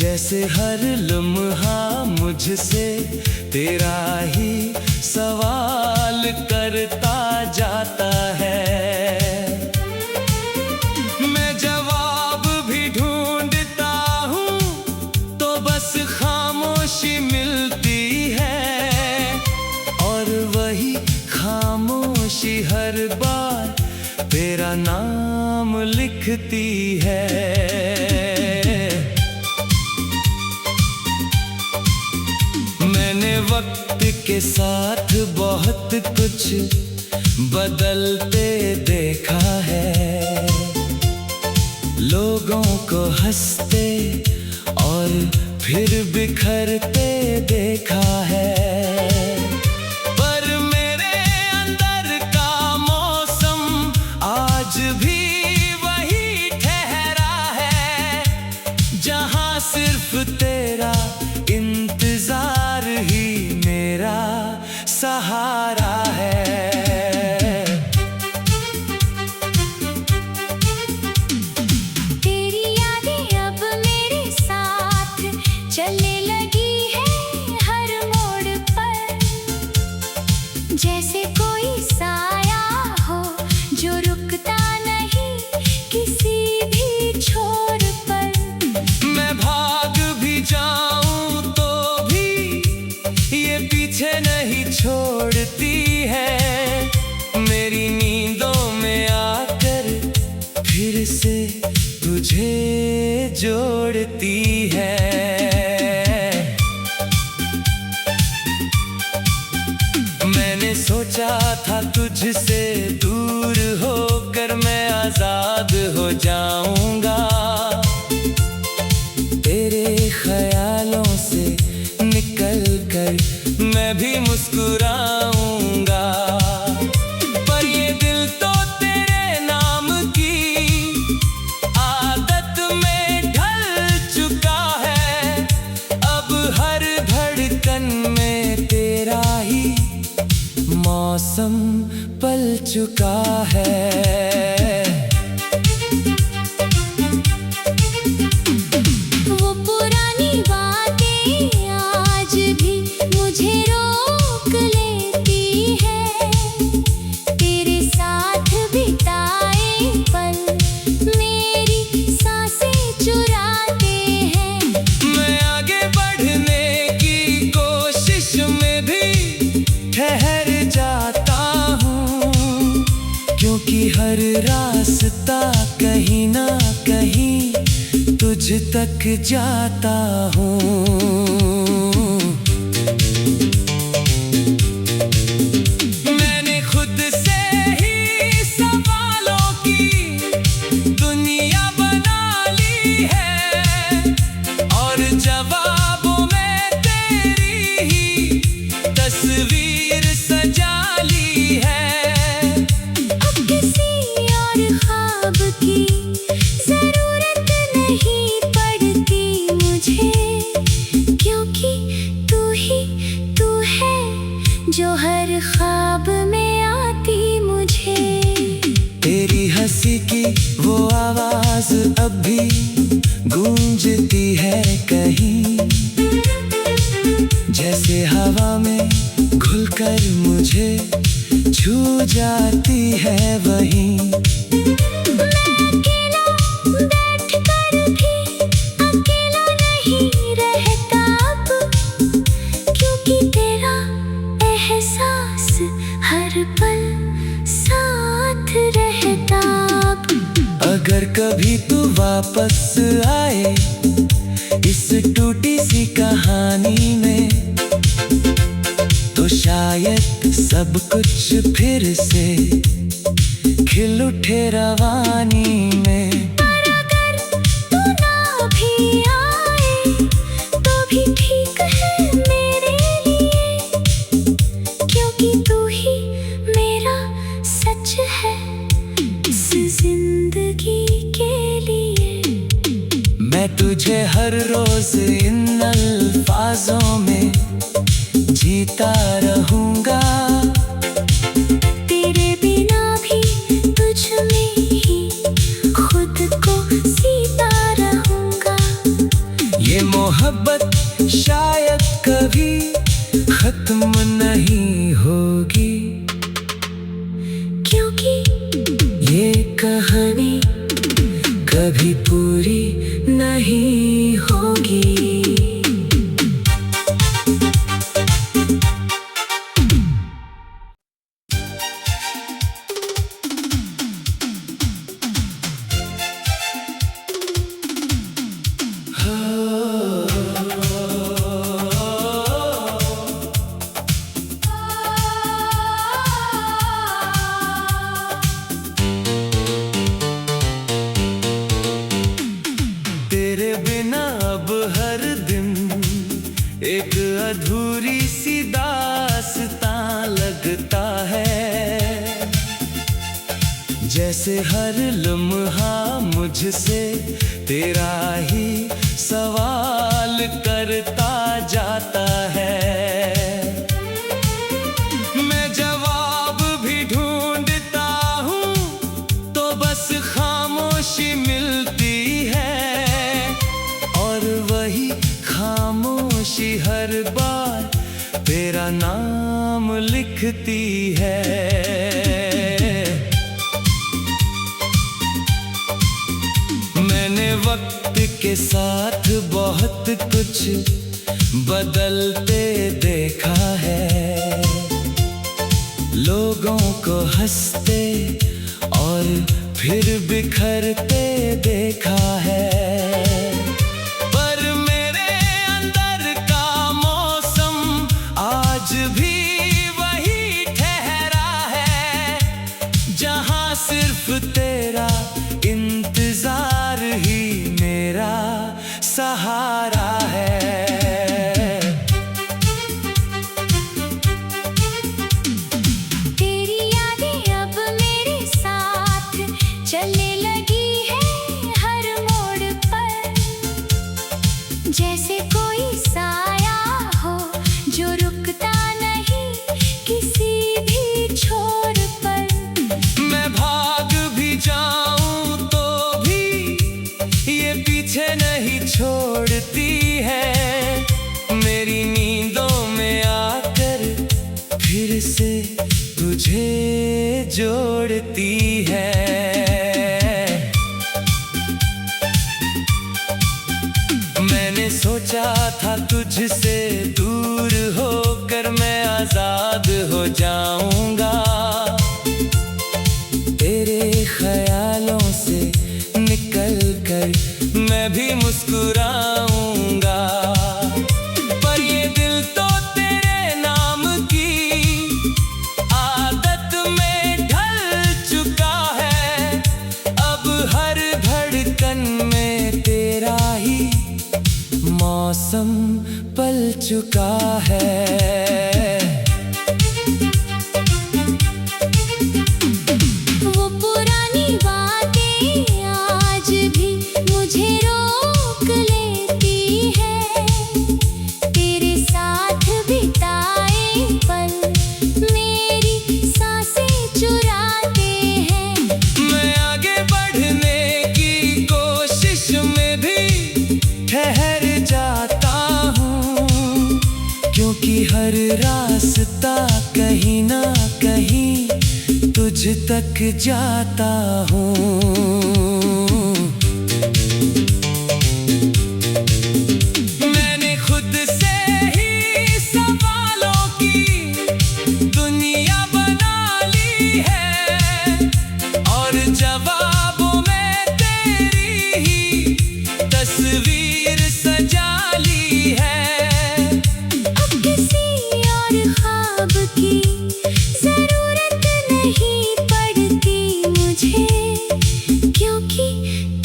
जैसे हर लम्हा मुझसे तेरा ही सवाल करता जाता है। मैं जवाब भी ढूंढता हूँ तो बस खामोशी मिलती है, और वही खामोशी हर बार तेरा नाम लिखती है। मैंने वक्त के साथ बहुत कुछ बदलते देखा है, लोगों को हंसते और फिर बिखरते देखा है, पर मेरे अंदर का मौसम आज भी वही ठहरा है, जहां सिर्फ तेरा इंतजार ही मेरा सहारा है। तेरी यादें अब मेरे साथ चलने लगी है हर मोड़ पर, जैसे कोई साया हो जो रुकता नहीं किसी भी छोर पर। मैं भाग भी जाऊं तो भी ये पीछे नहीं छोड़ती है, मेरी नींदों में आकर फिर से तुझे जोड़ती है। मैंने सोचा था तुझसे दूर होकर मैं आजाद हो जाऊंगा, तेरे ख्यालों से निकल कर मैं भी मुस्कुराऊंगा, पर ये दिल तो तेरे नाम की आदत में ढल चुका है, अब हर धड़कन में तेरा ही मौसम पल चुका है। वो पुरानी बातें आज भी मुझे रोक लेती है, तेरे साथ बिताए पल मेरी सांसें चुराते हैं। मैं आगे बढ़ने की कोशिश में भी ठहर जाता हूँ, क्योंकि हर रास्ता कहीं ना कहीं तुझ तक जाता हूँ। मैंने खुद से ही सवालों की दुनिया बना ली है, और जवाबों में तेरी ही तस्वीर सजा ली है। अब किसी और ख्वाब की जरूरत नहीं पड़ती मुझे, क्योंकि तू ही तू है जो हर ख्वाब में आती मुझे। तेरी हंसी की वो आवाज अब भी गूंजती है कहीं, जैसे हवा में घुलकर मुझे छू जाती है वहीं। मैं अकेला बैठकर भी अकेला नहीं रहता अब, क्योंकि तेरा एहसास हर पल साथ रहता अब। अगर कभी तू वापस आए इस टूटी सी कहानी में, तो शायद सब कुछ फिर से खिल उठे रवानी में। पर अगर तू ना भी आए तो भी ठीक है मेरे लिए, क्योंकि तू ही मेरा सच है इस जिंदगी के लिए। मैं तुझे हर रोज इन अल्फाजों में जीता रहूंगा, तेरे बिना भी तुझ में ही खुद को सीता रहूंगा। ये कभी पूरी नहीं होगी। तेरे बिना अब हर दिन एक अधूरी सी दास्तां लगता है। जैसे हर लम्हा मुझसे तेरा ही सवाल करता जाता है। मैं जवाब भी ढूंढता हूँ तो बस खामोशी मिलती है, और वही खामोशी हर बार तेरा नाम लिखती है। मैंने वक्त के साथ बहुत कुछ बदलते देखा है, लोगों को हंसते और फिर बिखरते देखा है। पर मेरे अंदर का मौसम आज भी वही ठहरा है, जहां सिर्फ तेरा इंतजार ही मेरा सहारा है। तेरी यादें अब मेरे साथ चलने लगी है हर मोड़ पर, जैसे कोई साया हो जो रुकता नहीं किसी भी छोर पर। मैं भाग भी जाऊं तो भी ये पीछे नहीं छोड़ती है, मेरी नींदों में आकर फिर से तुझे जोड़ती है। मैंने सोचा था तुझसे दूर होकर मैं आजाद हो जाऊंगा, तेरे ख्यालों से निकल कर मैं भी मुस्कुराऊंगा। पर ये दिल तो तेरे नाम की आदत में ढल चुका है, अब हर धड़कन में तेरा ही मौसम पल चुका है। वो पुरानी बातें आज भी मुझे रोक लेती है, तेरे साथ बिताए पल मेरी सांसें चुराते हैं। मैं आगे बढ़ने की कोशिश में भी ठहर जाता हूँ, क्योंकि हर रास्ता कहीं ना कहीं तुझ तक जाता हूँ। मैंने खुद से ही सवालों की दुनिया बना ली है, और जवाबों में तेरी ही तस्वीर सजा ली है। अब किसी और ख्वाब की जरूरत नहीं पड़ती मुझे, क्योंकि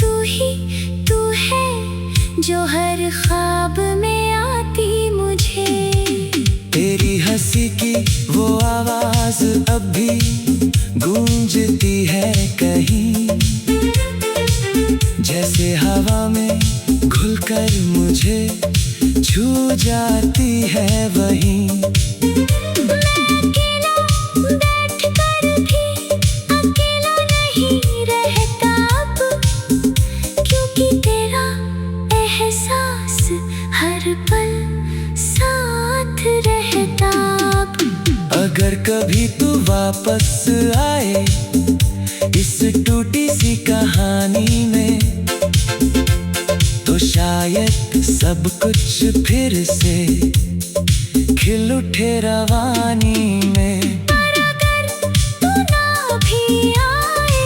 तू है जो हर ख्वाब में आती मुझे। तेरी हंसी की वो आवाज अब भी गूंजती है कहीं, जैसे हवा में घुलकर मुझे छू जाती है वहीं। मैं अकेला बैठकर भी अकेला नहीं रहता अब, क्योंकि तेरा एहसास हर पल साथ रहता अब। अगर कभी तू वापस आए इस टूटी सी कहानी में, सब कुछ फिर से खिल उठे रवानी में। पर अगर तू ना भी आए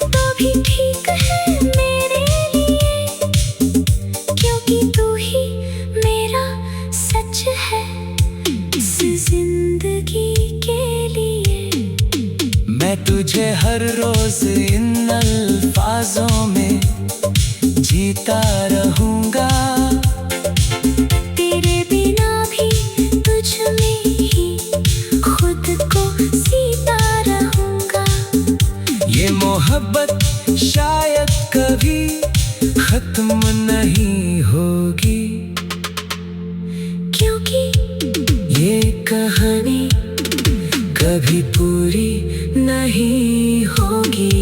तो भी ठीक है मेरे लिए, क्योंकि तू ही मेरा सच है इस जिंदगी के लिए। मैं तुझे हर रोज इन अल्फाजों में जीता रहूंगा। तेरे बिना भी तुझ में ही खुद को सीता रहूंगा। ये मोहब्बत शायद कभी खत्म नहीं होगी, क्योंकि ये कहानी कभी पूरी नहीं होगी।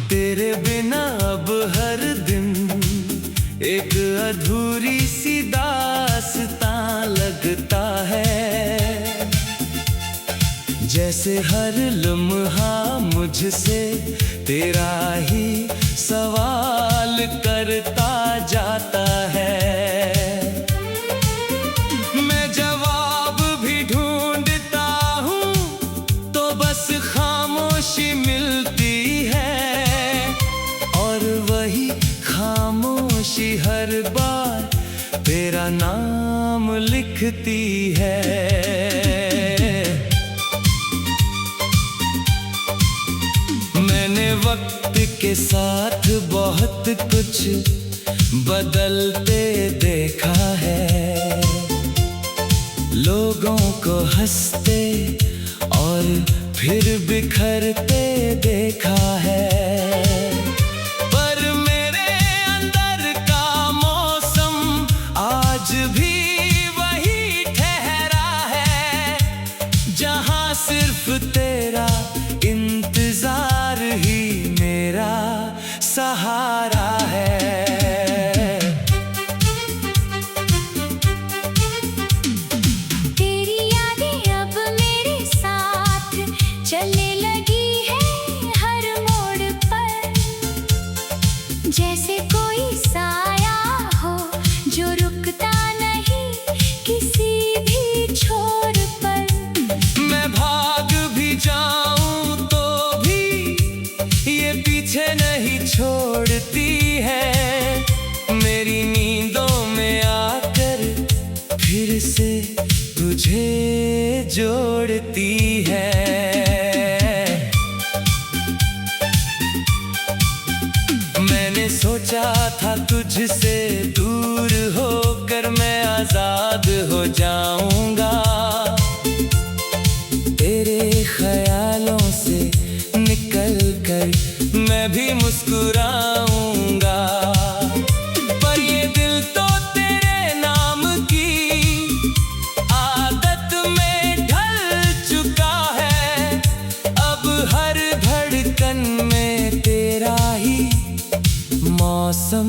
तेरे बिना अब हर दिन एक अधूरी सी दास्तां लगता है। जैसे हर लम्हा मुझसे तेरा ही सवाल करता जाता है। मैं जवाब भी ढूंढता हूँ तो बस खामोशी मिलती है, और वही खामोशी हर बार तेरा नाम लिखती है। मैंने वक्त के साथ बहुत कुछ बदलते देखा है, लोगों को हंसते और फिर बिखरते देखा है। पर मेरे अंदर का मौसम आज भी वही ठहरा है, जहां सिर्फ तेरा इंतजार ही मेरा सहारा है। तेरी यादें अब मेरे साथ चलने लगी है हर मोड़ पर, जैसे कोई साया हो जो रुकता नहीं किसी भी छोर पर। मैं भाग भी जाऊं तो भी ये पीछे नहीं छोड़ती है, मेरी नींदों में आकर फिर से तुझे जोड़ती है। मैंने सोचा था तुझसे दूर होकर मैं आजाद हो जाऊंगा, तेरे ख्यालों से निकल कर मैं भी मुस्कुराऊंगा। पर ये दिल तो तेरे नाम की आदत में ढल चुका है, अब हर धड़कन में तेरा ही मौसम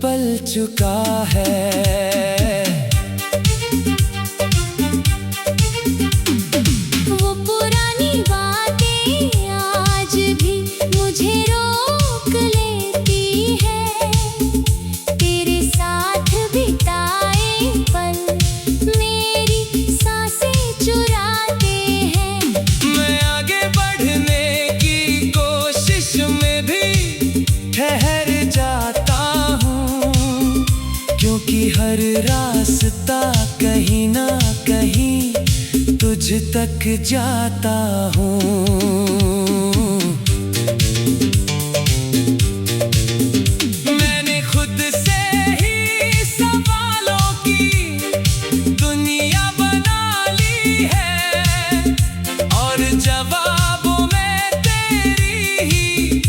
पल चुका है। वो पुरानी बातें आज भी मुझे रोक लेती है, तेरे साथ बिताए पल मेरी सांसें चुराते हैं। मैं आगे बढ़ने की कोशिश में भी ठहर जाता हूँ, क्योंकि हर रास्ता कहीं ना कहीं तुझ तक जाता हूँ। मैंने खुद से ही सवालों की दुनिया बना ली है, और जवाबों में तेरी ही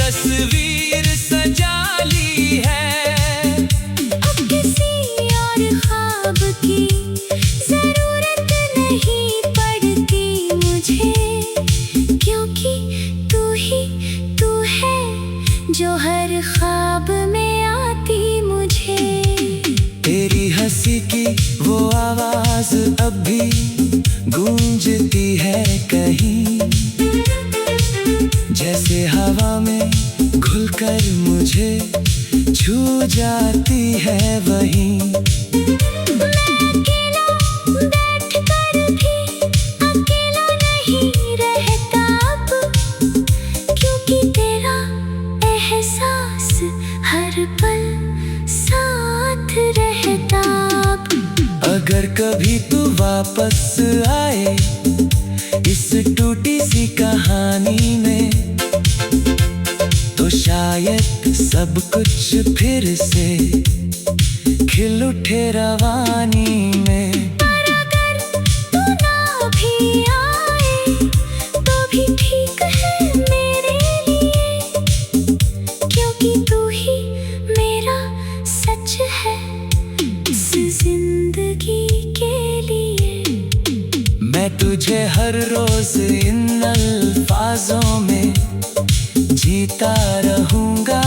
तस्वीर सजा ली है। अब किसी और ख्वाब की आवाज अब भी गूंजती है कहीं, जैसे हवा में घुलकर मुझे छू जाती है वहीं। मैं अकेला बैठकर भी अकेला नहीं रहता अब, क्योंकि तेरा एहसास हर पल साथ रहता अब। अगर कभी तू वापस आए इस टूटी सी कहानी में, तो शायद सब कुछ फिर से खिल उठे रवानी में। पर अगर तू ना भी आए तो भी ठीक है मेरे लिए, क्योंकि तू ही मेरा सच है इस जिंदगी के लिए। मैं तुझे हर रोज इन अल्फाजों में जीता रहूंगा,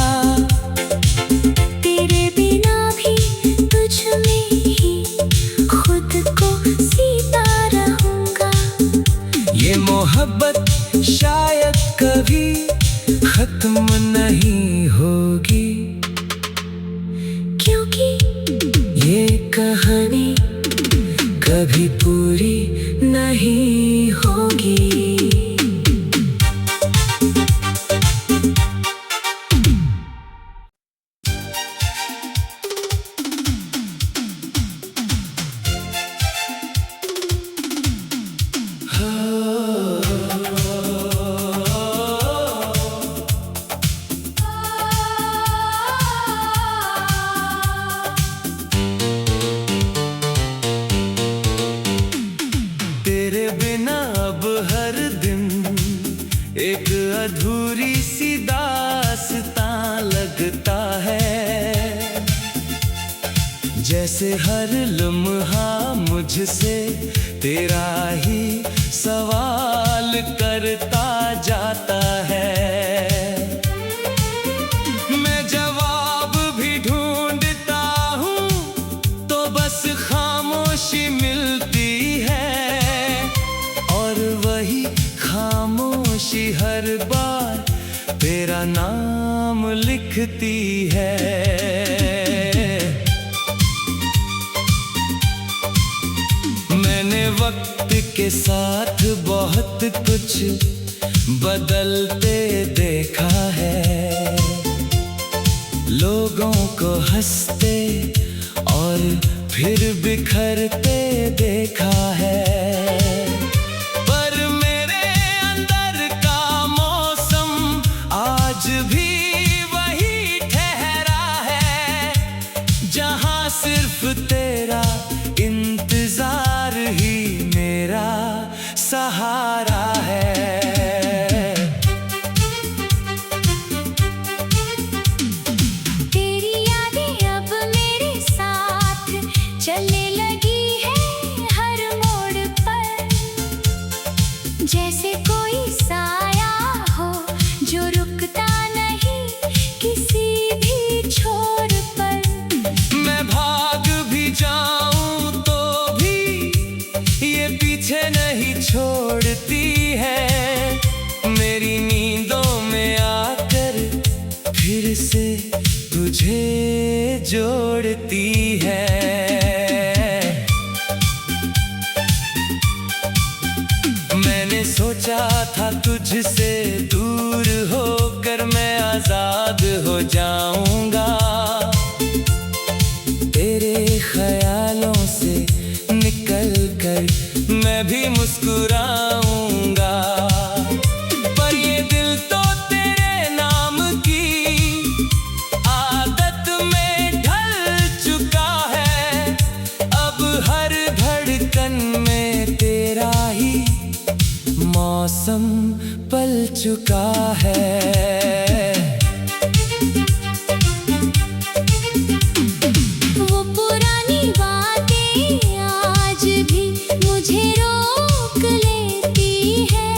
तेरे बिना भी तुझ में ही खुद को सीता रहूंगा। ये मोहब्बत शायद कभी खत्म नहीं होगी, क्योंकि ये कहानी कभी पूरी नहीं होगी। तेरे बिना अब हर दिन एक अधूरी सी दास्तां लगता है, जैसे हर लम्हा मुझसे तेरा ही सवाल करता जाता है। मैं जवाब भी ढूंढता हूँ तो बस खामोशी मिलती है, और वही खामोशी हर बार तेरा नाम लिखती है। मैंने वक्त के साथ बहुत कुछ बदलते देखा है, लोगों को हंसते और फिर बिखरते देखा है, पर मेरे अंदर का मौसम आज भी वही ठहरा है, जहां सिर्फ तेरा इंतजार ही मेरा सहारा है। तेरी यादें अब मेरे साथ चलने लगी है हर मोड़ पर, जैसे कोई साया हो जो रुकता नहीं किसी भी छोर पर। मैं भाग भी जाऊं तो भी ये पीछे नहीं छोड़ती है, मेरी नींदों में आकर फिर से तुझे जोड़ती है। मैंने सोचा था तुझसे दूर होकर मैं आजाद हो जाऊंगा, तेरे ख्यालों से निकल कर मैं भी मुस्कुराऊंगा, पर ये दिल तो तेरे नाम की आदत में ढल चुका है, अब हर धड़कन में तेरा ही मौसम पल चुका है। वो पुरानी बातें आज भी मुझे रोक लेती है,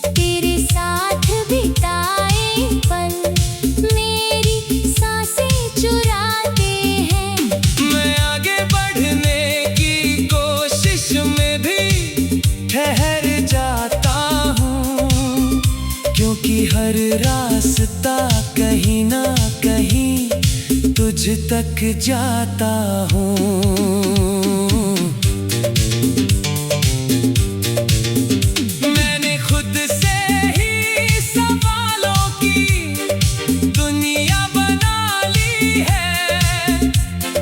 तेरे साथ बिताए पल मेरी सांसें चुराते हैं। मैं आगे बढ़ने की तक जाता हूँ। मैंने खुद से ही सवालों की दुनिया बना ली है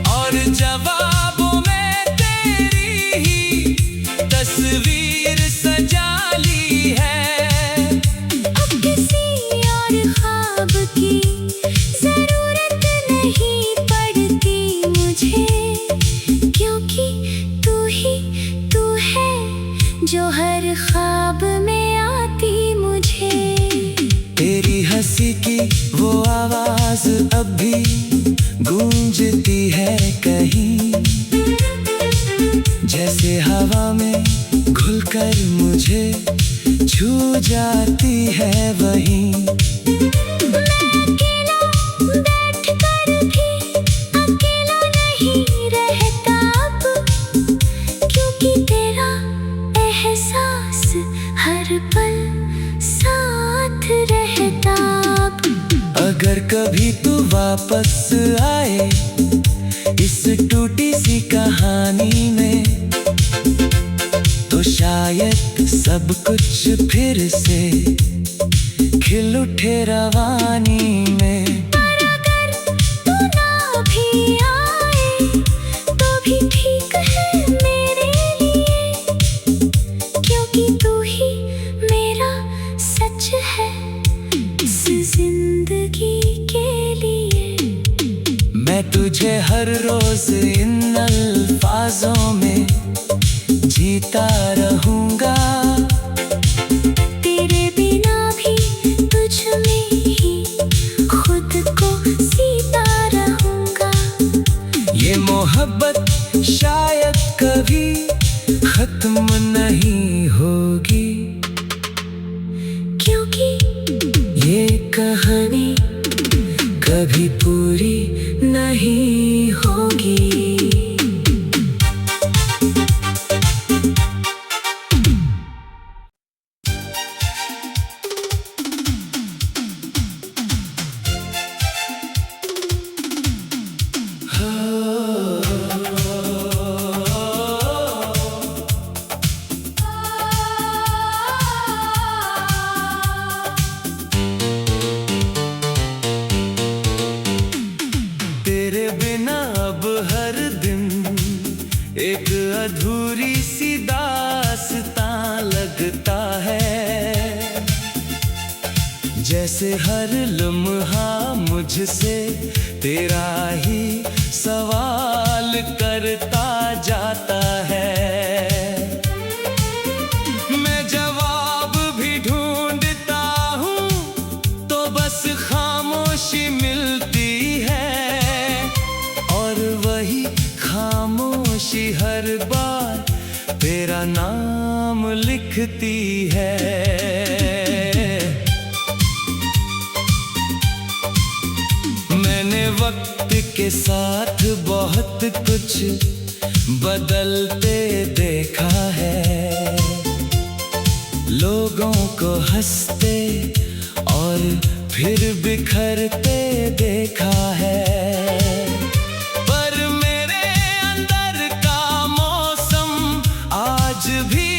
और जवाबों में तेरी ही तस्वीर सजा ली है। अब किसी और ख्वाब की जरूरत नहीं पड़ती मुझे, क्योंकि तू है जो हर ख्वाब में आती मुझे। तेरी हंसी की वो आवाज अब भी गूंजती है कहीं, जैसे हवा में घुलकर मुझे छू जाती है वहीं। मैं अकेला बैठकर भी अकेला नहीं रहता अब, क्योंकि तेरा एहसास हर पल साथ रहता अब। अगर कभी तू वापस आए इस टूटी सी कहानी में, तो शायद सब कुछ फिर से खिल उठे रवानी में। पर अगर तू ना भी आए तो भी ठीक है मेरे लिए, क्योंकि तू ही मेरा सच है इस जिंदगी के लिए। मैं तुझे हर रोज इन अल्फाजों में जीता रहूंगा, तेरे बिना भी तुझ में ही खुद को सीता रहूंगा। ये मोहब्बत शायद कभी खत्म नहीं होगी, क्योंकि ये कहानी कभी पूरी नहीं होगी। तेरे बिना अब हर दिन एक अधूरी सी दास्तां लगता है, जैसे हर लम्हा मुझसे तेरा ही सवाल करता जाता है। मैं जवाब भी ढूंढता हूँ तो बस खामोशी मिलती है, और वही खामोशी हर बार तेरा नाम लिखती है। मैंने वक्त के साथ बहुत कुछ बदलते देखा है, लोगों को हंसते और फिर बिखरते देखा है, पर मेरे अंदर का मौसम आज भी